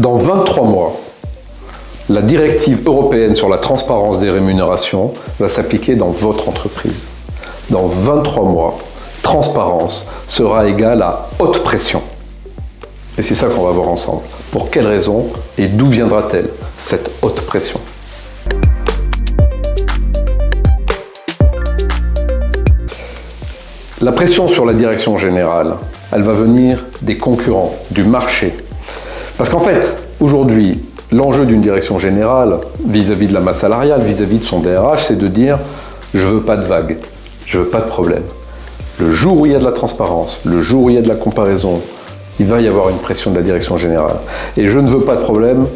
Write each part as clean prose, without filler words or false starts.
Dans 23 mois, la directive européenne sur la transparence des rémunérations va s'appliquer dans votre entreprise. Dans 23 mois, transparence sera égale à haute pression. Et c'est ça qu'on va voir ensemble. Pour quelles raisons et d'où viendra-t-elle, cette haute pression ? La pression sur la direction générale, elle va venir des concurrents, du marché. Parce qu'en fait, aujourd'hui, l'enjeu d'une direction générale, vis-à-vis de la masse salariale, vis-à-vis de son DRH, c'est de dire « je veux pas de vagues, je veux pas de problème ». Le jour où il y a de la transparence, le jour où il y a de la comparaison, il va y avoir une pression de la direction générale. Et « je ne veux pas de problème »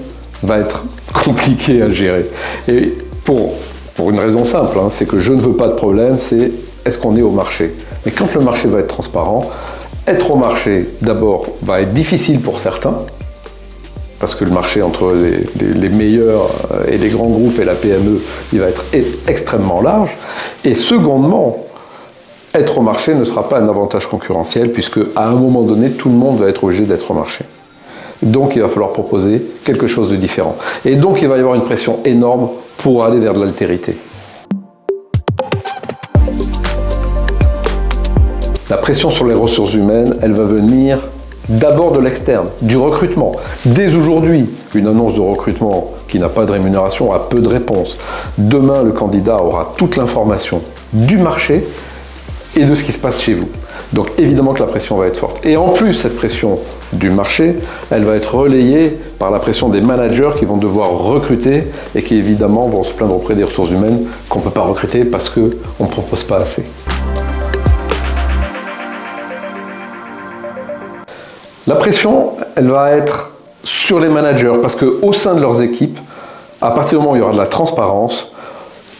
va être compliqué à gérer. Et pour une raison simple, c'est que « je ne veux pas de problème », c'est est-ce qu'on est au marché. Mais quand le marché va être transparent, être au marché, d'abord, va être difficile pour certains, parce que le marché entre les meilleurs et les grands groupes et la PME, il va être extrêmement large. Et secondement, être au marché ne sera pas un avantage concurrentiel, puisque à un moment donné, tout le monde va être obligé d'être au marché. Donc il va falloir proposer quelque chose de différent. Et donc il va y avoir une pression énorme pour aller vers de l'altérité. La pression sur les ressources humaines, elle va venir d'abord de l'externe, du recrutement. Dès aujourd'hui, une annonce de recrutement qui n'a pas de rémunération a peu de réponses. Demain, le candidat aura toute l'information du marché et de ce qui se passe chez vous. Donc évidemment que la pression va être forte. Et en plus, cette pression du marché, elle va être relayée par la pression des managers qui vont devoir recruter et qui évidemment vont se plaindre auprès des ressources humaines qu'on ne peut pas recruter parce qu'on ne propose pas assez. La pression, elle va être sur les managers parce qu'au sein de leurs équipes, à partir du moment où il y aura de la transparence,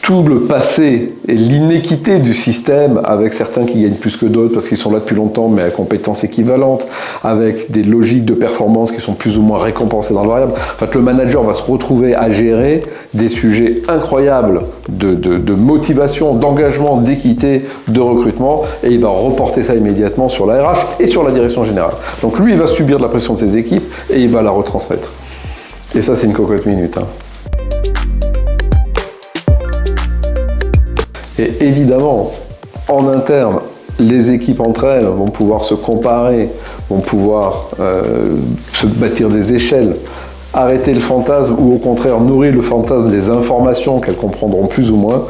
tout le passé et l'inéquité du système, avec certains qui gagnent plus que d'autres parce qu'ils sont là depuis longtemps mais à compétences équivalentes, avec des logiques de performance qui sont plus ou moins récompensées dans le variable. En fait, le manager va se retrouver à gérer des sujets incroyables de motivation, d'engagement, d'équité, de recrutement, et il va reporter ça immédiatement sur la RH et sur la direction générale. Donc lui, il va subir de la pression de ses équipes et il va la retransmettre. Et ça, c'est une cocotte minute. Et évidemment, en interne, les équipes entre elles vont pouvoir se comparer, vont pouvoir se bâtir des échelles, arrêter le fantasme ou au contraire nourrir le fantasme des informations qu'elles comprendront plus ou moins.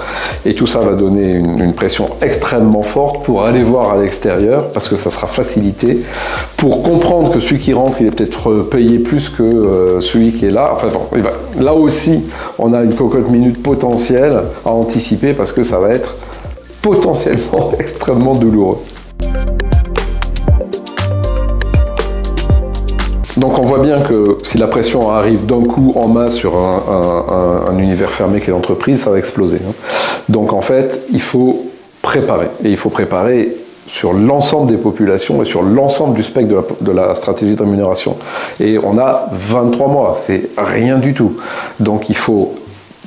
Et tout ça va donner une pression extrêmement forte pour aller voir à l'extérieur, parce que ça sera facilité, pour comprendre que celui qui rentre, il est peut-être payé plus que celui qui est là. Enfin bon, là aussi, on a une cocotte minute potentielle à anticiper parce que ça va être potentiellement extrêmement douloureux. Donc on voit bien que si la pression arrive d'un coup en masse sur un univers fermé qu'est l'entreprise, ça va exploser. Donc en fait, il faut préparer. Et il faut préparer sur l'ensemble des populations et sur l'ensemble du spectre de la stratégie de rémunération. Et on a 23 mois, c'est rien du tout. Donc il faut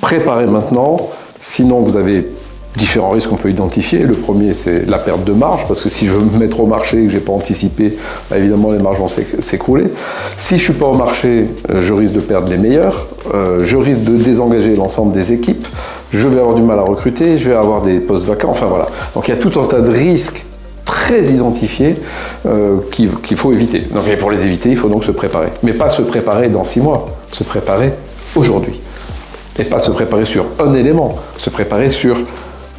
préparer maintenant, sinon vous avez différents risques qu'on peut identifier. Le premier, c'est la perte de marge, parce que si je veux me mettre au marché et que je n'ai pas anticipé, bah évidemment les marges vont s'écrouler. Si je ne suis pas au marché, je risque de perdre les meilleurs, je risque de désengager l'ensemble des équipes, je vais avoir du mal à recruter, je vais avoir des postes vacants, enfin voilà. Donc il y a tout un tas de risques très identifiés qu'il faut éviter. Donc et pour les éviter, il faut donc se préparer. Mais pas se préparer dans 6 mois, se préparer aujourd'hui. Et pas se préparer sur un élément, se préparer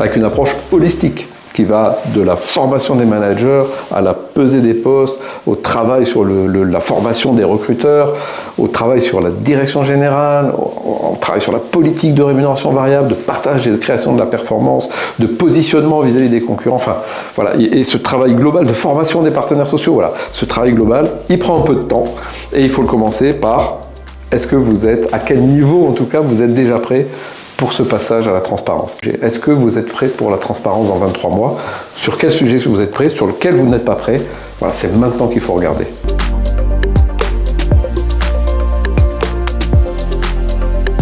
avec une approche holistique qui va de la formation des managers à la pesée des postes, au travail sur la formation des recruteurs, au travail sur la direction générale, au travail sur la politique de rémunération variable, de partage et de création de la performance, de positionnement vis-à-vis des concurrents, enfin voilà, et ce travail global de formation des partenaires sociaux, voilà, ce travail global, il prend un peu de temps et il faut le commencer par est-ce que vous êtes, à quel niveau en tout cas vous êtes déjà prêt pour ce passage à la transparence. Est-ce que vous êtes prêt pour la transparence dans 23 mois? Sur quel sujet vous êtes prêt? Sur lequel vous n'êtes pas prêt? Voilà, c'est maintenant qu'il faut regarder.